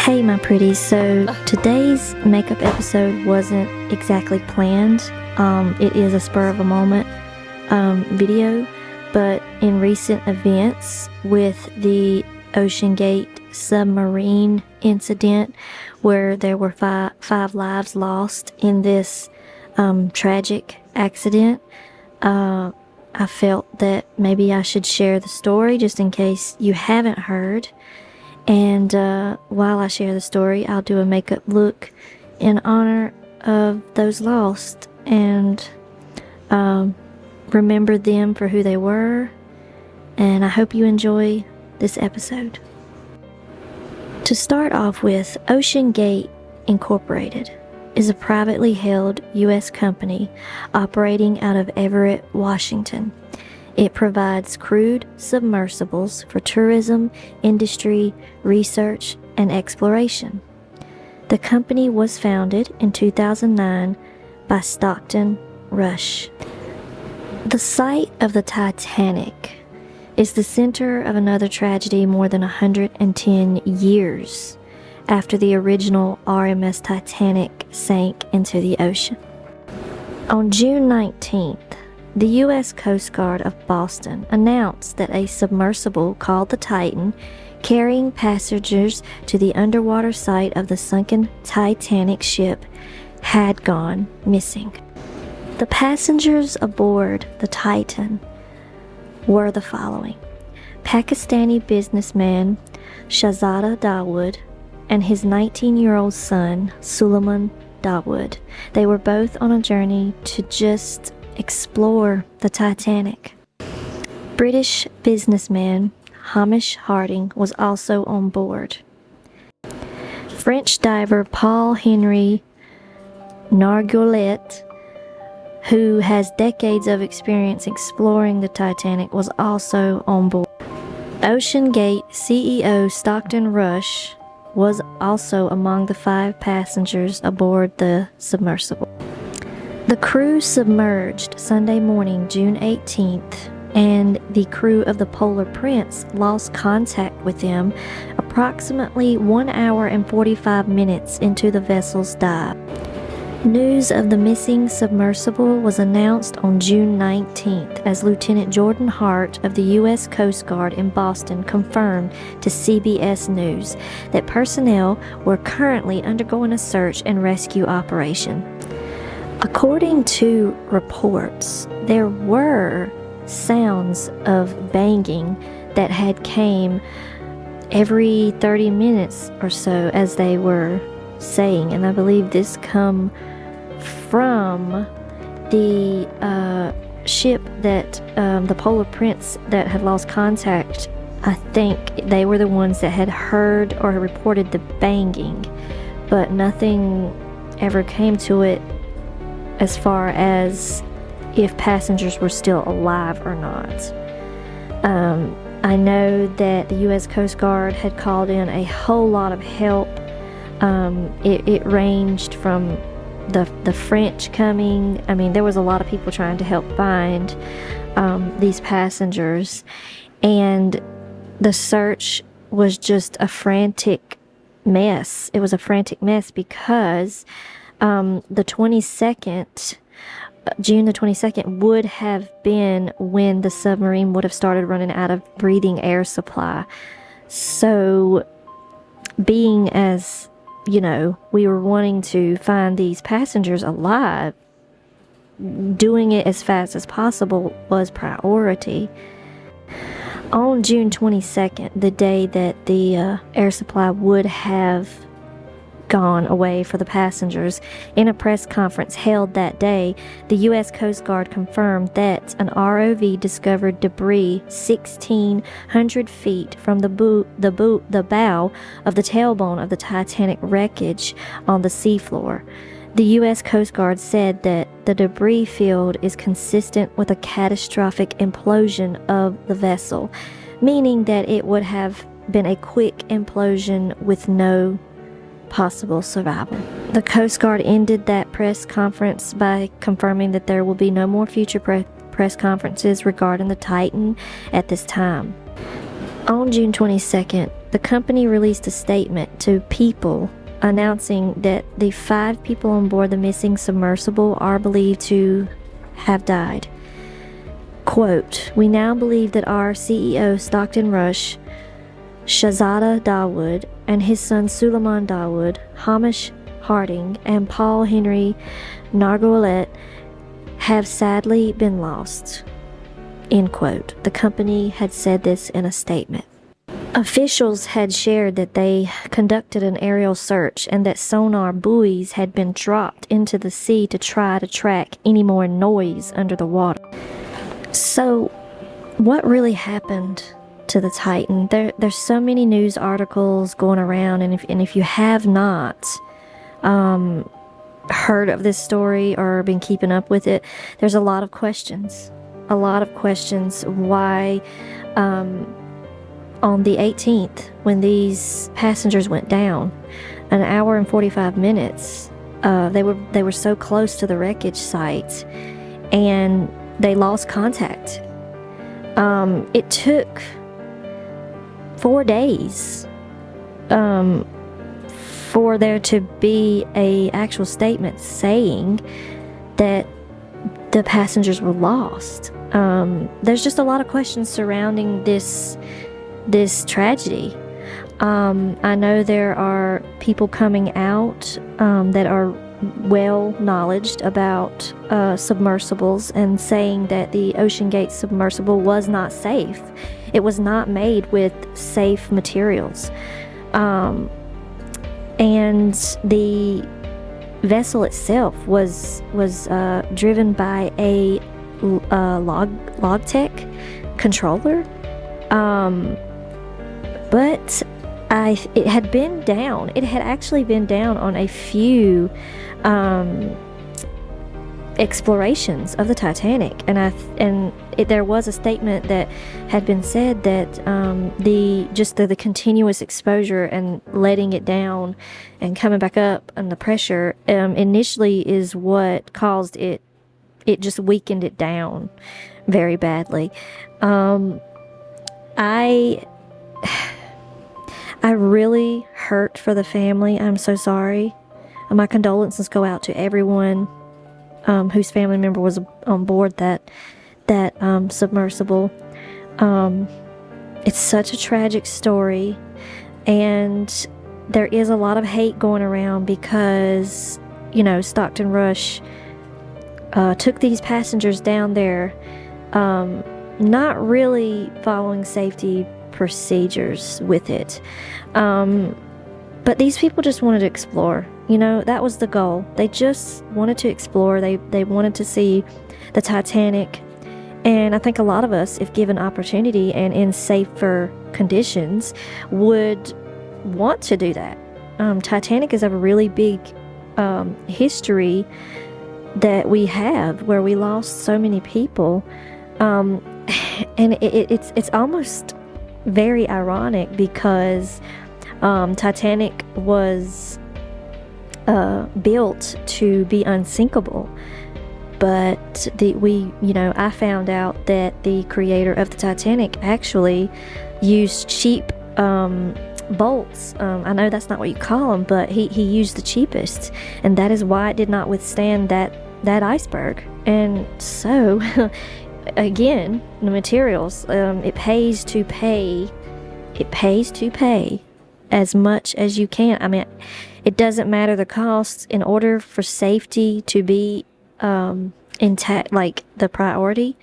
Hey my pretties, so today's makeup episode wasn't exactly planned. It is a spur of a moment video, but in recent events with the Ocean Gate submarine incident where there were five lives lost in this tragic accident, I felt that maybe I should share the story just in case you haven't heard. And while I share the story, I'll do a makeup look in honor of those lost and remember them for who they were. And I hope you enjoy this episode. To start off with, Ocean Gate Incorporated is a privately held U.S. company operating out of Everett, Washington. It provides crewed submersibles for tourism, industry, research, and exploration. The company was founded in 2009 by Stockton Rush. The site of the Titanic is the center of another tragedy more than 110 years after the original RMS Titanic sank into the ocean. On June 19th, the U.S. Coast Guard of Boston announced that a submersible called the Titan, carrying passengers to the underwater site of the sunken Titanic ship, had gone missing. The passengers aboard the Titan were the following: Pakistani businessman Shahzada Dawood and his 19-year-old son, Suleiman Dawood. They were both on a journey to just explore the Titanic. British businessman Hamish Harding was also on board. French diver Paul Henry Nargeolet, who has decades of experience exploring the Titanic, was also on board. Ocean Gate CEO Stockton Rush was also among the 5 passengers aboard the submersible. The crew submerged Sunday morning, June 18th, and the crew of the Polar Prince lost contact with them approximately 1 hour and 45 minutes into the vessel's dive. News of the missing submersible was announced on June 19th as Lieutenant Jordan Hart of the U.S. Coast Guard in Boston confirmed to CBS News that personnel were currently undergoing a search and rescue operation. According to reports, there were sounds of banging that had came every 30 minutes or so, as they were saying, and I believe this come from the ship that the Polar Prince that had lost contact. I think they were the ones that had heard or reported the banging, but nothing ever came to it as far as if passengers were still alive or not. I know that the U.S. Coast Guard had called in a whole lot of help. It ranged from the French coming. I mean, there was a lot of people trying to help find these passengers, and the search was just a frantic mess. It was a frantic mess because June the 22nd would have been when the submarine would have started running out of breathing air supply. So, being as, you know, we were wanting to find these passengers alive, doing it as fast as possible was priority. On June 22nd, the day that the air supply would have gone away for the passengers, in a press conference held that day, the U.S. Coast Guard confirmed that an ROV discovered debris 1,600 feet from the bow of the tailbone of the Titanic wreckage on the seafloor. The U.S. Coast Guard said that the debris field is consistent with a catastrophic implosion of the vessel, meaning that it would have been a quick implosion with no possible survival. The Coast Guard ended that press conference by confirming that there will be no more future press conferences regarding the Titan at this time. On June 22nd, the company released a statement to people announcing that the 5 people on board the missing submersible are believed to have died. Quote, "We now believe that our CEO, Stockton Rush, Shahzada Dawood, and his son Suleiman Dawood, Hamish Harding, and Paul Henry Nargolet have sadly been lost." End quote. The company had said this in a statement. Officials had shared that they conducted an aerial search and that sonar buoys had been dropped into the sea to try to track any more noise under the water. So, what really happened to the Titan? There's so many news articles going around, and if you have not heard of this story or been keeping up with it, there's a lot of questions. A lot of questions why on the 18th, when these passengers went down, an hour and 45 minutes, they were so close to the wreckage site, and they lost contact. It took 4 days for there to be a actual statement saying that the passengers were lost. There's just a lot of questions surrounding this tragedy. I know there are people coming out that are well knowledged about submersibles and saying that the OceanGate submersible was not safe. It was not made with safe materials. And the vessel itself was driven by a Logtech controller. But it had been down. It had actually been down on a few explorations of the Titanic, and there was a statement that had been said that the continuous exposure and letting it down and coming back up and the pressure initially is what caused it. It just weakened it down very badly. I really hurt for the family. I'm so sorry. My condolences go out to everyone whose family member was on board that submersible. It's such a tragic story, and there is a lot of hate going around because, Stockton Rush took these passengers down there, not really following safety procedures with it. But these people just wanted to explore. That was the goal. They just wanted to explore. They wanted to see the Titanic. And I think a lot of us, if given opportunity and in safer conditions, would want to do that. Titanic is a really big history that we have where we lost so many people. And it's almost very ironic because Titanic was built to be unsinkable, but I found out that the creator of the Titanic actually used cheap bolts. I know that's not what you call them, but he used the cheapest, and that is why it did not withstand that iceberg. And so again, the materials, it pays to pay as much as you can. I mean, it doesn't matter the cost. In order for safety to be intact, like the priority,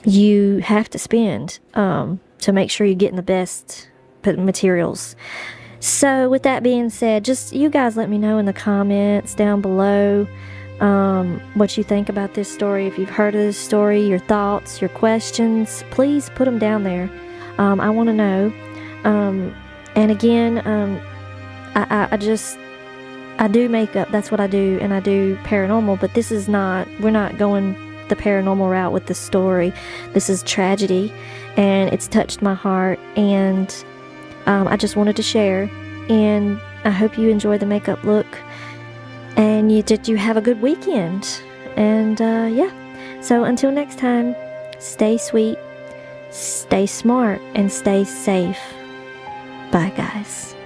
you have to spend to make sure you're getting the best materials. So with that being said, just you guys let me know in the comments down below what you think about this story. If you've heard of this story, your thoughts, your questions, please put them down there. I want to know. And again, I do makeup. That's what I do, and I do paranormal. But this is we're not going the paranormal route with this story. This is tragedy, and it's touched my heart, and I just wanted to share. And I hope you enjoy the makeup look, and you have a good weekend. And yeah, so until next time, stay sweet, stay smart, and stay safe. Bye, guys.